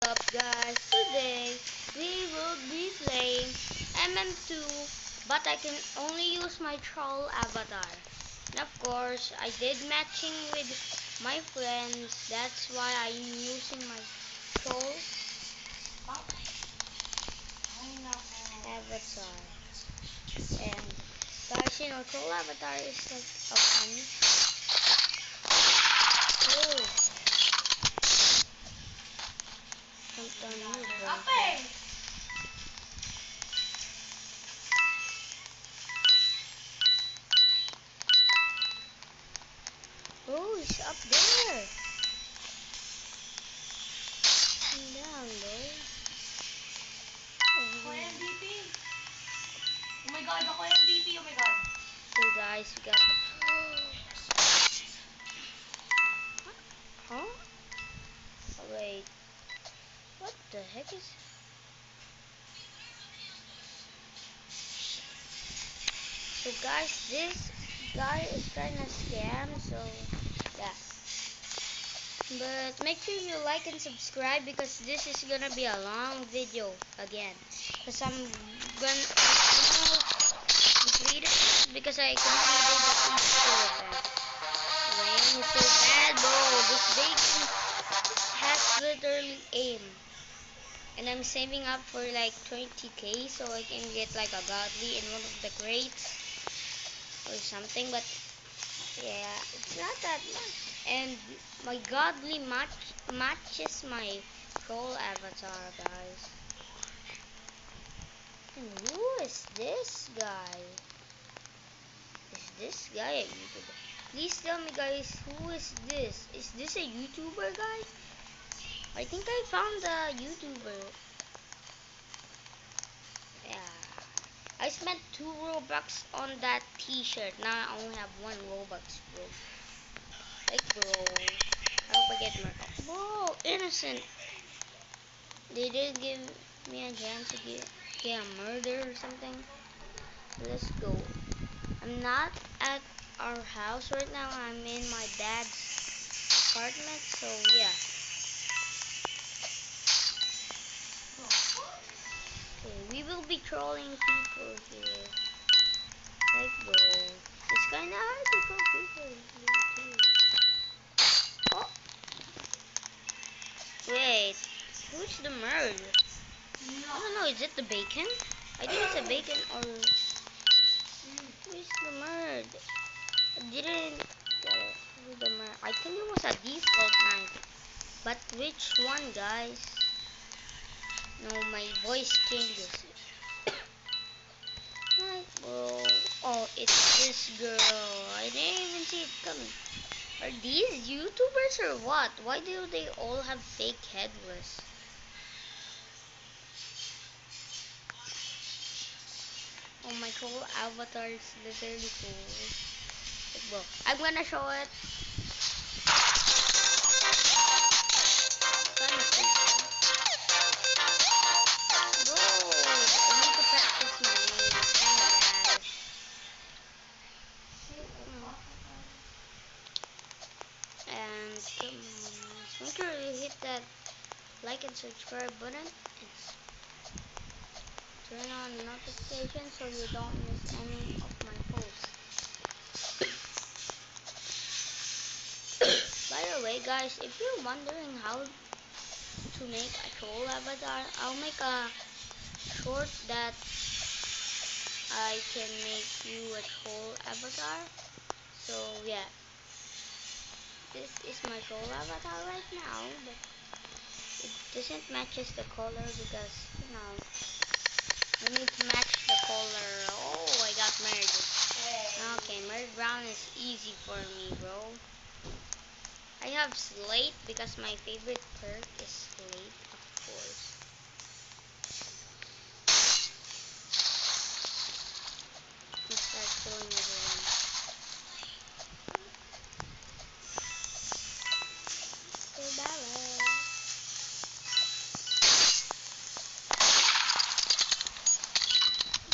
up guys, today we will be playing MM2, but I can only use my troll avatar. And of course, I did matching with my friends, that's why I'm using my troll avatar. And guys, you know, troll avatar is like a fun. Oh, something new, bro. Oh, it's up there. Down low. Ako MVP. Oh my god, ako MVP, oh my god. So guys, we got... Huh? Oh, wait. What the heck is... So guys, this guy is trying to scam, so yeah. But make sure you like and subscribe because this is gonna be a long video again. Because I'm gonna complete it because I completed the Easter event. Rain is so bad, bro. This bacon has literally aim. And I'm saving up for like 20k so I can get like a godly in one of the crates or something, but yeah, it's not that much. And my godly matches my troll avatar, guys. And who is this guy? Is this guy a YouTuber? Please tell me, guys, who is this? Is this a YouTuber, guys? I think I found a YouTuber. Yeah. I spent 2 Robux on that t-shirt. Now I only have 1 Robux, bro. Like, bro. I hope I get murdered. Bro, innocent. They didn't give me a chance to get a murder or something. Let's go. I'm not at our house right now. I'm in my dad's apartment, so yeah. Okay, we will be trolling people here. Like, bro. It's kinda hard to troll people here, too. Oh! Wait. Who's the murd? I don't know, is it the bacon? I think it's a bacon or... Who's the murd? I didn't get it. Who's the murd? I think it was a default knife. But which one, guys? No, my voice changes. Like, bro. Oh, it's this girl. I didn't even see it coming. Are these YouTubers or what? Why do they all have fake headless? Oh, my troll avatar is literally cool. Like, bro, I'm gonna show it. Bro, I need to practice my name. It's kinda bad. And make sure you hit that like and subscribe button and turn on notifications so you don't miss any of my posts. By the way, guys, if you're wondering how to make a troll avatar, I'll make a short that I can make you a troll avatar. So yeah, this is my troll avatar right now, but it doesn't matches the color because, you know, I need to match the color. Oh, I got married. Okay, married brown is easy for me, bro. I have slate because my favorite perk is slate, of course. Let's start throwing everyone.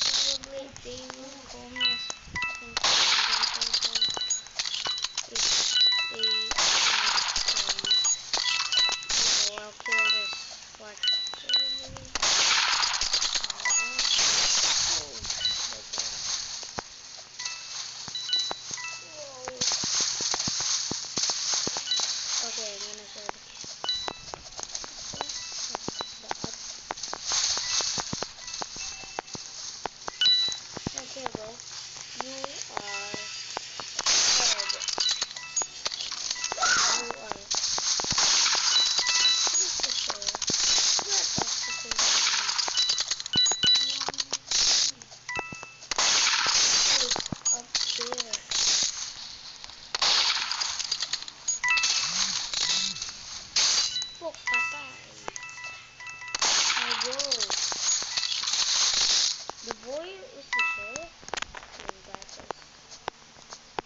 Probably they will call me as if they I'll kill this. Yo. The boy is the sheriff. And that is.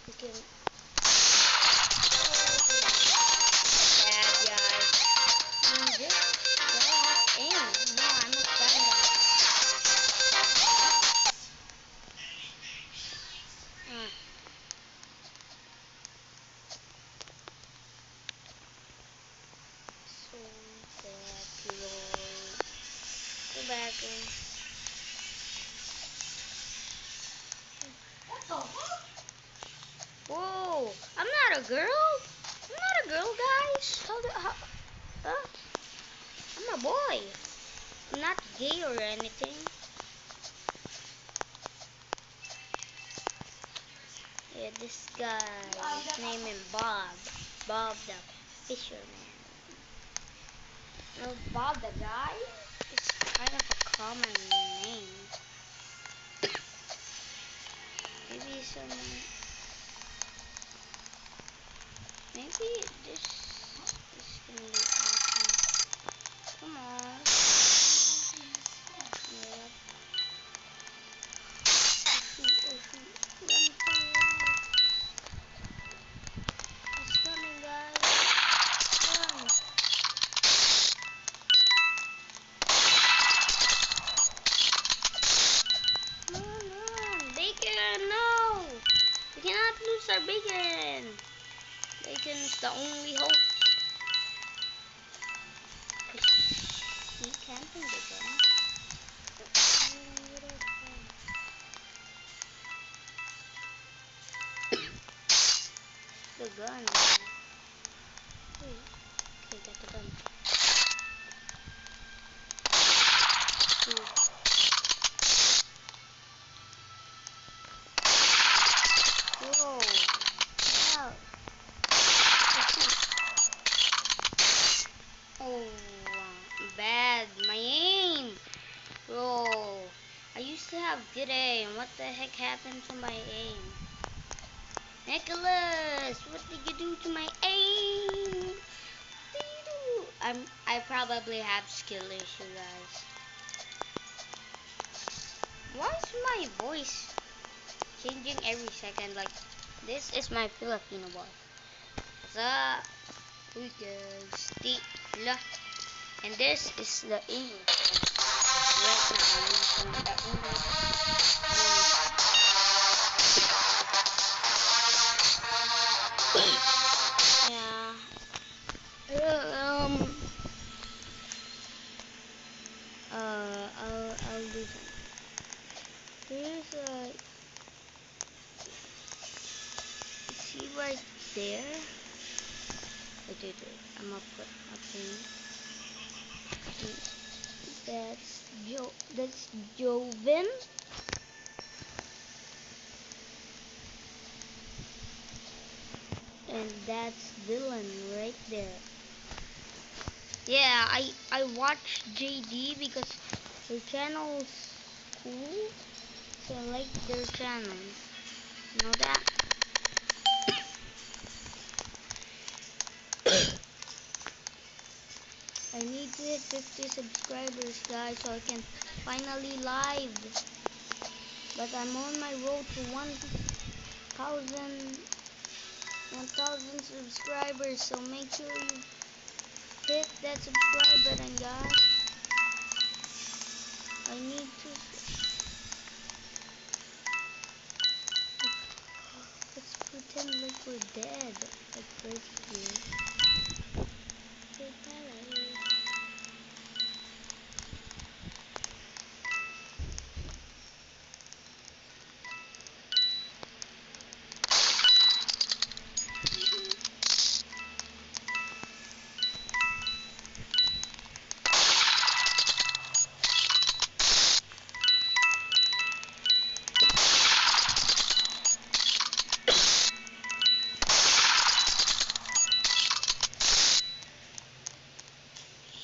We can. Bad guys. Just gotta have aim. No, I'm not bad guy. So bad, Lord. Go back in. What the fuck? Whoa! I'm not a girl. I'm not a girl, guys. Huh? I'm a boy. I'm not gay or anything. Yeah, this guy. His name is Bob. Bob the fisherman. No, Bob the guy is kind of a common name. Maybe maybe this is gonna be awesome. Come on. Yeah. Oh shoot. Run. He's coming, guys. Run. Run. Bacon, no. We cannot lose our bacon. Bacon is the only hope. He camping the gun. The gun. Okay, got the gun. Whoa. Wow. Oh, bad. My aim. Bro, I used to have good aim. What the heck happened to my aim? Nicholas, what did you do to my aim? I probably have skill issue, guys. Why is my voice changing every second? Like, this is my Filipino voice. What's up? We go Stila. And this is the English one. Right now, I'm using the English one. Yeah. I'll do something. Here's see right there. Wait. I'm gonna put a thing. That's Joven. And that's Dylan right there. Yeah, I watch JD because their channel's cool. So I like their channel. You know that? I need to hit 50 subscribers, guys, so I can finally live. But I'm on my road to 1,000 subscribers, so make sure you hit that subscribe button, guys. I need to. Let's pretend like we're dead. Like basically.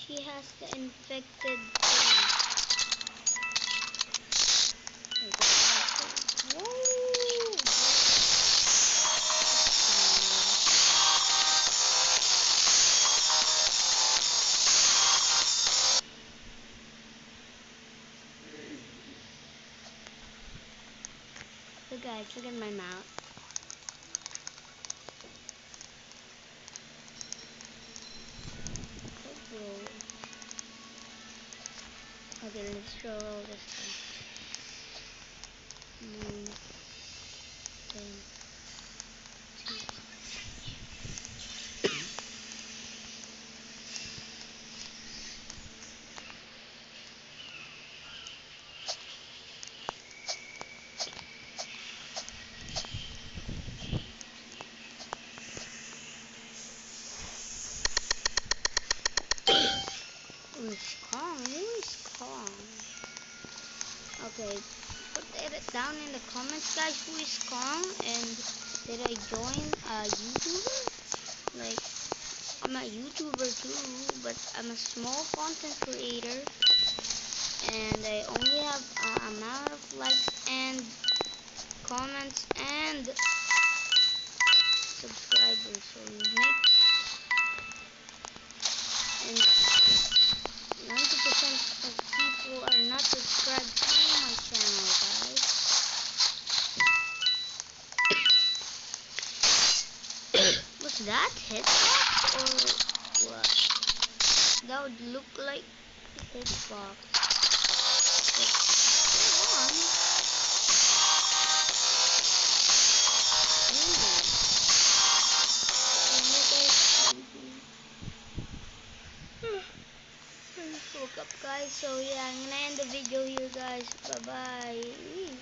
She has the infected thing. Whoa! guys, look at my mouth. Okay, bro. Okay, let's show all this stuff. 9, 10, 2. Who's Kong? Who is Kong? Okay, put it down in the comments, guys. Who is Kong? And did I join a YouTuber? Like, I'm a YouTuber too, but I'm a small content creator, and I only have an amount of likes and comments and subscribers. So make and 90% of people are not subscribed to my channel, guys. Was that hitbox or what? That would look like hitbox. Woke up, guys. So yeah, I'm gonna end the video here, guys. Bye bye.